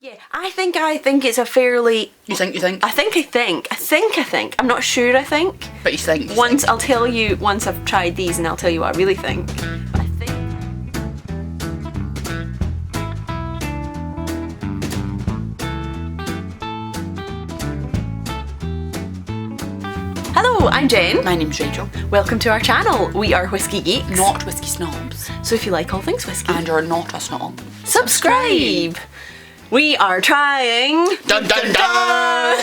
Yeah, I think it's a fairly... You think? I think. I'm not sure, I think. But you think? I'll tell you once I've tried these and I'll tell you what I really think. I think... Hello, I'm Jen. My name's Rachel. Welcome to our channel. We are Whisky Geeks. Not Whisky Snobs. So if you like all things whisky... And are not a snob. Subscribe! We are trying... Dun dun dun!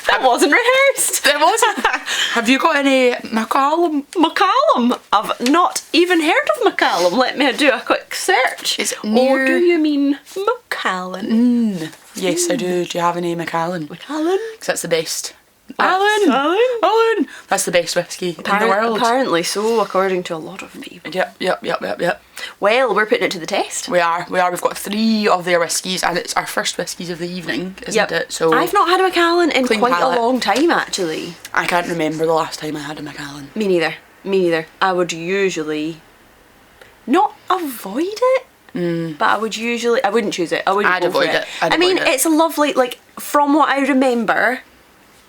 That wasn't rehearsed. It wasn't. Have you got any Macallan? Macallan? I've not even heard of Macallan. Let me do a quick search. Is it near... Or do you mean Macallan? Yes, I do. Do you have any Macallan? Macallan? Because that's the best. Alan! That's the best whiskey in the world. Apparently so, according to a lot of people. Yep. Well, we're putting it to the test. We are. We've got 3 of their whiskies, and it's our first whiskies of the evening, isn't it? So I've not had a Macallan in clean quite palate. a long time, actually. I can't remember the last time I had a Macallan. Me neither. I would usually not avoid it. But I wouldn't choose it. I'd avoid it. I mean, it's a lovely, like, from what I remember,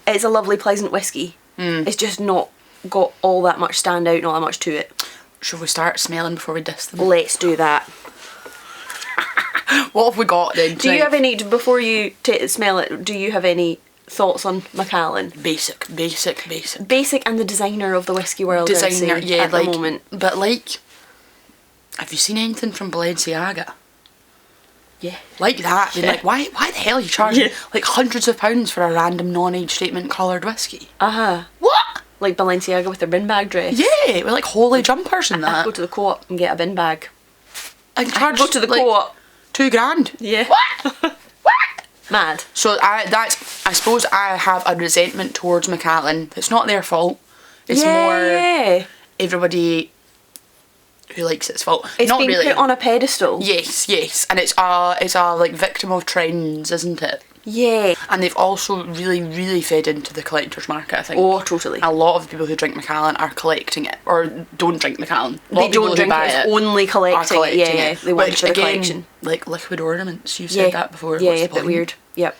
it's a lovely, pleasant whiskey. It's just not got all that much standout, not that much to it. Should we start smelling before we diss them? Let's do that. What have we got then? Do you have any, before you smell it, do you have any thoughts on Macallan? Basic. Basic and the designer of the whiskey world, I'd say, at the moment. But like, have you seen anything from Balenciaga? Yeah. Like that. Yeah. Like, why the hell are you charging like hundreds of pounds for a random non-age statement coloured whiskey? What? Like Balenciaga with their bin bag dress. Yeah, with like holy jumpers and that. I'd go to the co-op and get a bin bag. I'd go to the co-op. $2,000. Yeah. What? Mad. So I suppose I have a resentment towards Macallan. It's not their fault. It's more everybody who likes it's fault. It's not been really put on a pedestal. Yes, and it's a like victim of trends, isn't it? Yeah. And they've also really fed into the collector's market, I think. Oh, totally. A lot of the people who drink Macallan are collecting it, or don't drink Macallan. They don't drink it, it's only collecting it. Yeah. They want it for the collection. Like liquid ornaments, you've said that before. Yeah, a bit weird. Yep.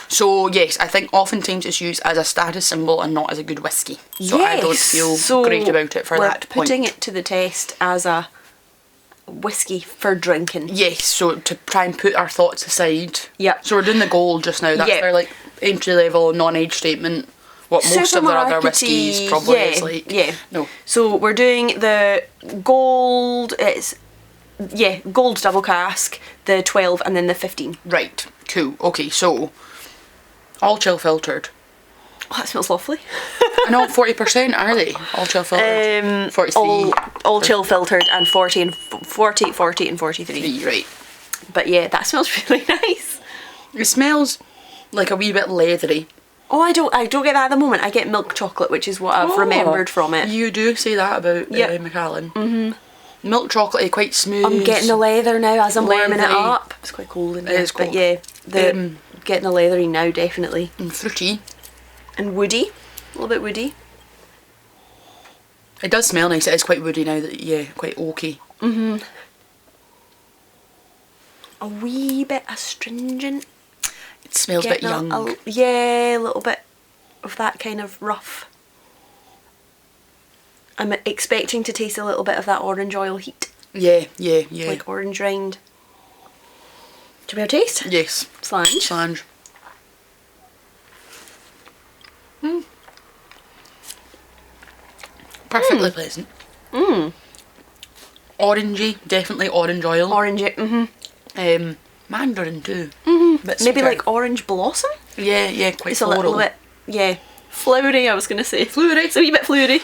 So yes, I think oftentimes it's used as a status symbol and not as a good whiskey. So I don't feel great about it for that point. We're putting it to the test as a whiskey for drinking. Yes, so to try and put our thoughts aside. Yep. So we're doing the gold just now. That's their like entry level non-age statement. What most of their other whiskies probably is like. Yeah. No. So we're doing the gold. It's gold double cask, the 12 and then the 15. Right. Cool. Okay. So all chill filtered. Oh, that smells lovely. I know, 40% are they? All chill filtered. 43. All chill filtered and 40 and 43. Right. But yeah, that smells really nice. It smells like a wee bit leathery. Oh, I don't get that at the moment. I get milk chocolate, which is what I've remembered from it. You do say that about Macallan. Milk chocolatey, quite smooth. I'm getting the leather now as I'm warming it up. It's quite cold in here. It is cold. But yeah, getting the leathery now, definitely. And fruity. And woody. A little bit woody. It does smell nice. It is quite woody now. Quite oaky. A wee bit astringent. It smells a bit young. A little bit of that kind of rough. I'm expecting to taste a little bit of that orange oil heat. Yeah. Like orange rind. Do you have a taste? Yes. Slange. Perfectly pleasant. Orangey, definitely orange oil. Orangey, mandarin too. Maybe like orange blossom? Yeah, quite it's floral. A little bit, flowery, I was going to say. Flowery. It's a wee bit flowery.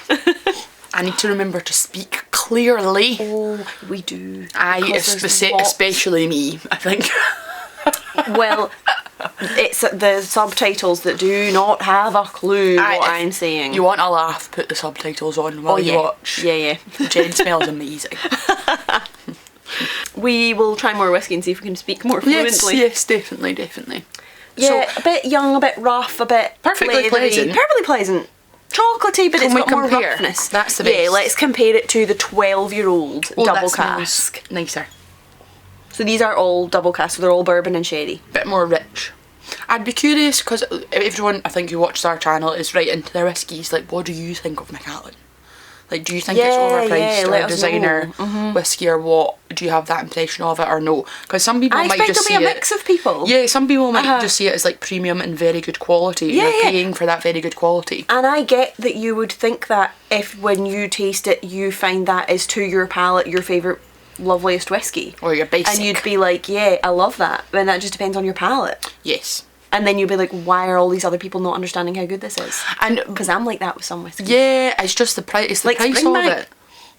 I need to remember to speak clearly. Oh, we do. Especially me, I think. Well, it's the subtitles that do not have a clue what I'm saying. You want a laugh, put the subtitles on while you watch. Yeah. Jen smells amazing. We will try more whiskey and see if we can speak more fluently. Yes, definitely. Yeah, so, a bit young, a bit rough, a bit perfectly pleasant. Perfectly pleasant. Chocolatey, but it's got more roughness. That's the best. Yeah, let's compare it to the 12-year-old double cask. Nicer. So these are all double cask, so they're all bourbon and sherry. Bit more rich. I'd be curious, because everyone I think who watches our channel is right into their whiskies, like, what do you think of Macallan? Like, do you think it's overpriced or a designer whiskey, or what? Do you have that impression of it or no? Because some people might just see it... I expect there'll be a mix of people. Yeah, some people might just see it as like premium and very good quality. Yeah, you're paying for that very good quality. And I get that you would think that if when you taste it, you find that is to your palate your favourite loveliest whiskey. Or your basic. And you'd be like, yeah, I love that. And that just depends on your palate. Yes. And then you'd be like, why are all these other people not understanding how good this is? And because I'm like that with some whiskey. Yeah, it's just the price. It's the like price Springbank. of it.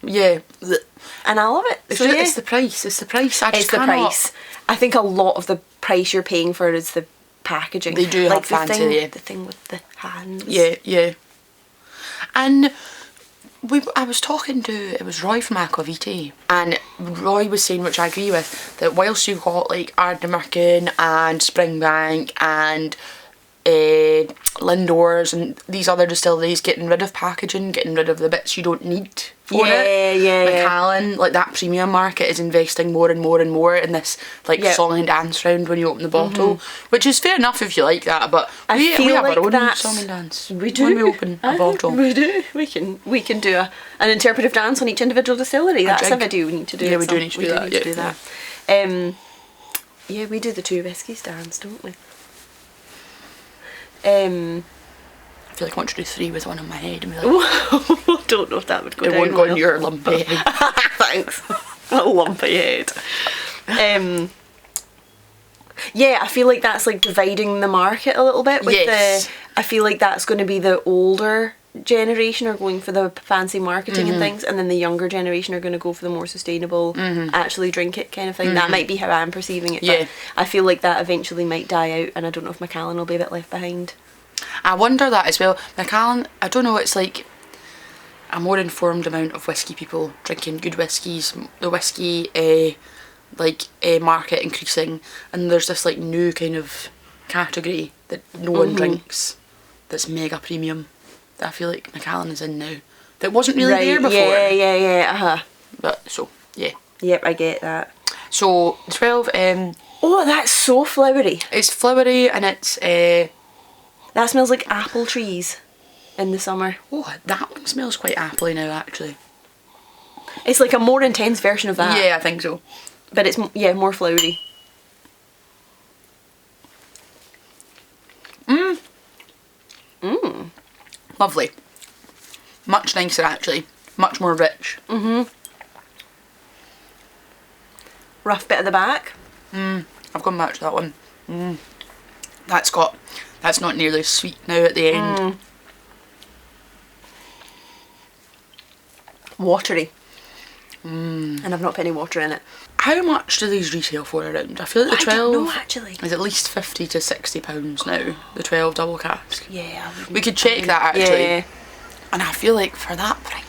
Yeah. And I love it. It's, So, just, yeah. it's the price. It's the price. I just It's the cannot. price. I think a lot of the price you're paying for it is the packaging. They do like have the fancy, thing, yeah. the thing with the hands. Yeah, yeah. And I was talking to, it was Roy from Aquavitae, and Roy was saying, which I agree with, that whilst you've got like Ardnamurchan and Springbank and Lindor's and these other distilleries getting rid of packaging, getting rid of the bits you don't need for it. Yeah. Macallan, like that premium market, is investing more and more and more in this like song and dance round when you open the bottle, which is fair enough if you like that, but we have like our own that's- song and dance. We do. When we open a bottle. We do. We can do an interpretive dance on each individual distillery. That's jig. a video we need to do. Yeah, at we do some- need to do that, Need to do yeah. that. Yeah, we do the two whiskies dance, don't we? I feel like I want to do 3 with one on my head and be like, I don't know if that would go it down won't go in well. your lumpy head. Thanks. A lumpy head. Yeah, I feel like that's like dividing the market a little bit with Yes. I feel like that's going to be the older generation are going for the fancy marketing and things, and then the younger generation are going to go for the more sustainable actually drink it kind of thing. That might be how I'm perceiving it, Yeah. but I feel like that eventually might die out, and I don't know if Macallan will be a bit left behind. I wonder that as well. Macallan, I don't know, it's like a more informed amount of whiskey people drinking good whiskies, the whiskey market increasing, and there's this like new kind of category that no one drinks that's mega premium that I feel like Macallan is in now that wasn't really there before. Yeah. But so yeah. Yep, I get that. So 12 Oh, that's so flowery. it's flowery and it's That smells like apple trees in the summer. oh, that one smells quite appley now actually. It's like a more intense version of that. Yeah, I think so. But it's, more flowery. Lovely. Much nicer actually. Much more rich. Rough bit at the back. I've gone back to that one. That's not nearly as sweet now at the end. Watery. And I've not put any water in it. How much do these retail for around? I feel like the 12 I don't know actually. is at least £50 to £60 now. The 12 double cask. Yeah. We could check that actually. Yeah. And I feel like for that price,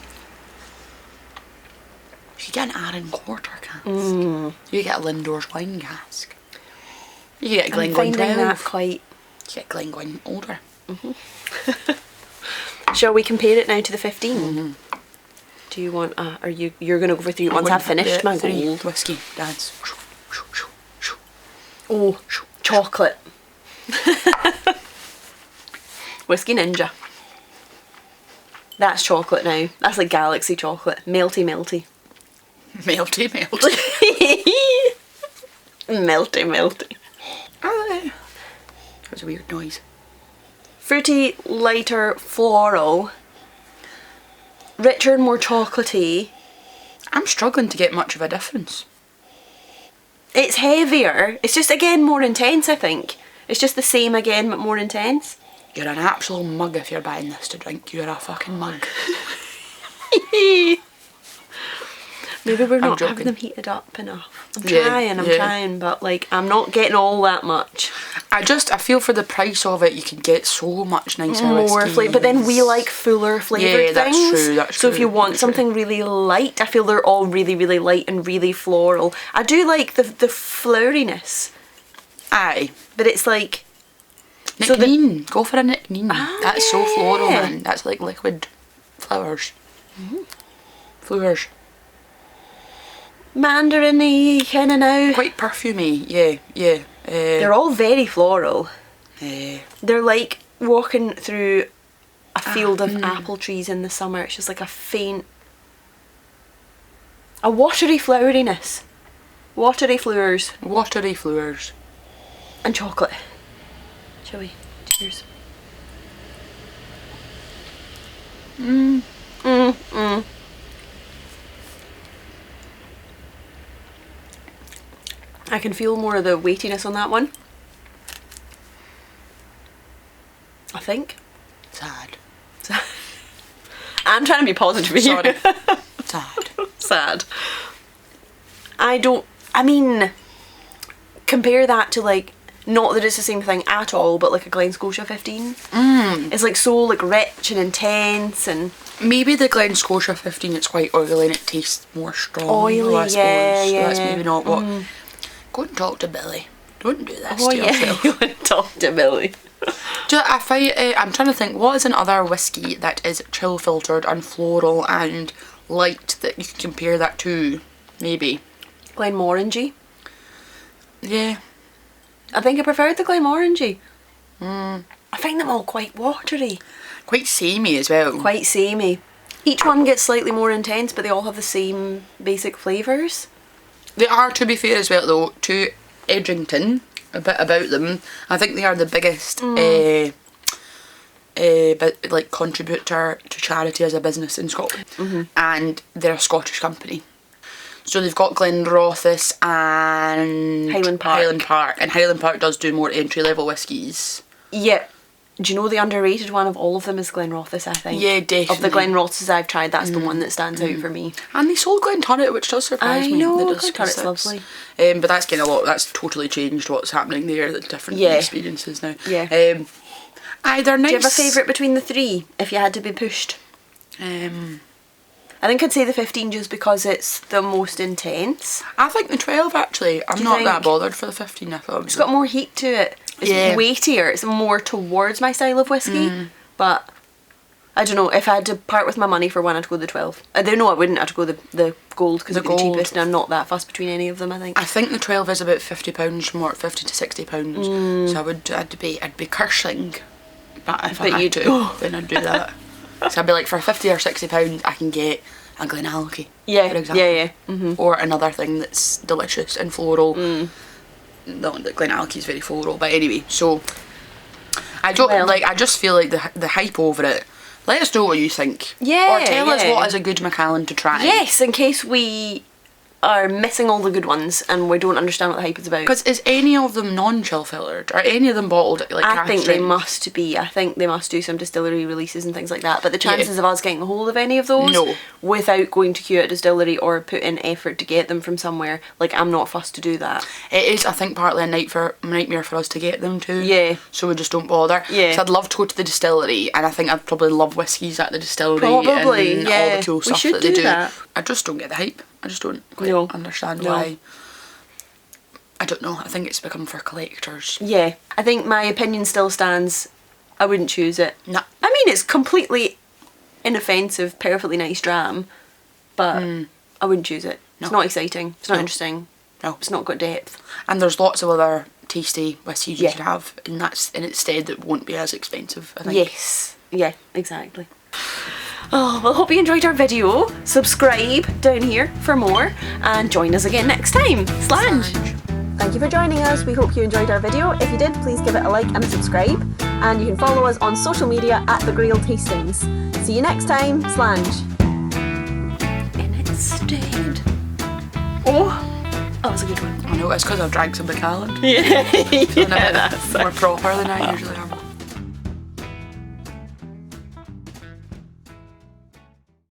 you could get an Arran quarter cask. You could get a Lindor's wine cask. You could get a I'm Glengoyne finding 12. that quite... You get Glengoyne older. Shall we compare it now to the 15? Do you want... you're going to go for 3 once I've finished my three gold. whiskey dance. Oh, chocolate. Whiskey Ninja. That's chocolate now. That's like galaxy chocolate. Melty. Melty. Melty. That was a weird noise. Fruity, lighter, floral. Richer and more chocolatey. I'm struggling to get much of a difference. It's heavier. It's just, again, more intense, I think. It's just the same again, but more intense. You're an absolute mug if you're buying this to drink. You're a fucking mug. Maybe we're not joking. having them heated up enough. I'm Yeah, trying, but like, I'm not getting all that much. I feel for the price of it, you can get so much nicer More whiskies. flavour, but then we like fuller flavoured Yeah, that's things. true, that's so if true, you want that's true. something really light, I feel they're all really, really light and really floral. I do like the floweriness, Aye. but it's like... Nicnine. Go for a nicnine. Ah, That's so floral, yeah. man. That's like liquid flowers. Flowers. mandarin-y kind of now. Quite perfumey, yeah. They're all very floral. Yeah. They're like walking through a field of apple trees in the summer. It's just like a faint, a watery floweriness. Watery flowers. Watery flowers. And chocolate. Shall we? Cheers. I can feel more of the weightiness on that one. I think. Sad. I'm trying to be positive here. Sad. Sad. I mean, compare that to like, not that it's the same thing at all, but like a Glen Scotia 15. It's like so like rich and intense and... Maybe the Glen Scotia 15, it's quite oily and it tastes more strong. Oily, I suppose. yeah. That's maybe not what... Go and talk to Billy. Don't do this to yourself. You would talk to Billy. I'm trying to think, what is another whiskey that is chill filtered and floral and light that you can compare that to? Maybe. Glenmorangie. Yeah. I think I preferred the Glenmorangie. I find them all quite watery. Quite samey as well. Quite samey. Each one gets slightly more intense, but they all have the same basic flavours. They are, to be fair as well though, to Edrington, a bit about them. I think they are the biggest like contributor to charity as a business in Scotland, and they're a Scottish company. So they've got Glenrothes and Highland Park. And Highland Park does do more entry level whiskies. Yeah. Do you know the underrated one of all of them is Glenrothes, I think? Yeah, definitely. Of the Glenrothes I've tried, that's the one that stands out for me. And they sold Glenturret, which does surprise me. I know, Glenturret's Glenturret's lovely. But that's kind of that's totally changed what's happening there, the different experiences now. Yeah. They're nice. Do you have a favourite between the three, if you had to be pushed? I think I'd say the 15 just because it's the most intense. I think the 12 actually. I'm not that bothered for the 15. I thought it's got more heat to it. It's weightier. It's more towards my style of whiskey. But I don't know. If I had to part with my money for one, I'd go the 12. I don't know. I wouldn't. I'd go the gold because it's the cheapest, and I'm not that fussed between any of them. I think. I think the 12 is about £50 more, 50 to £60. So I'd be cursing, but if I had to, then I'd do that. So I'd be like, for £50 or £60, I can get a Glenallachie, for example. Or another thing that's delicious and floral. The Glenallachie is very floral, but anyway. So I don't I just feel like the hype over it. Let us know what you think. Yeah. Or tell us what is a good Macallan to try. Yes, in case we are missing all the good ones and we don't understand what the hype is about. Because is any of them non-chill filtered? Are any of them bottled like I think they must be. I think they must do some distillery releases and things like that. But the chances of us getting a hold of any of those without going to queue at a distillery or put in effort to get them from somewhere, like I'm not fussed to do that. It is, I think, partly a nightmare for us to get them to. Yeah. So we just don't bother. Yeah. So I'd love to go to the distillery, and I think I'd probably love whiskies at the distillery. Probably, and all the cool stuff that they do. That. I just don't get the hype. I just don't quite understand why. I don't know. I think it's become for collectors. Yeah. I think my opinion still stands. I wouldn't choose it. No. I mean, it's completely inoffensive, perfectly nice dram, but I wouldn't choose it. No. It's not exciting. It's not interesting. No. It's not got depth. And there's lots of other tasty whiskies you could have in its stead that won't be as expensive, I think. Yes. Yeah, exactly. Oh, well, hope you enjoyed our video. Subscribe down here for more and join us again next time. Slange. Thank you for joining us. We hope you enjoyed our video. If you did, please give it a like and a subscribe. And you can follow us on social media at The Grail Tastings. See you next time. Slange. In its stead. Oh, that was a good one. I know, it's because I've drank some Macallan. Yeah. Feeling a bit more proper than I usually am.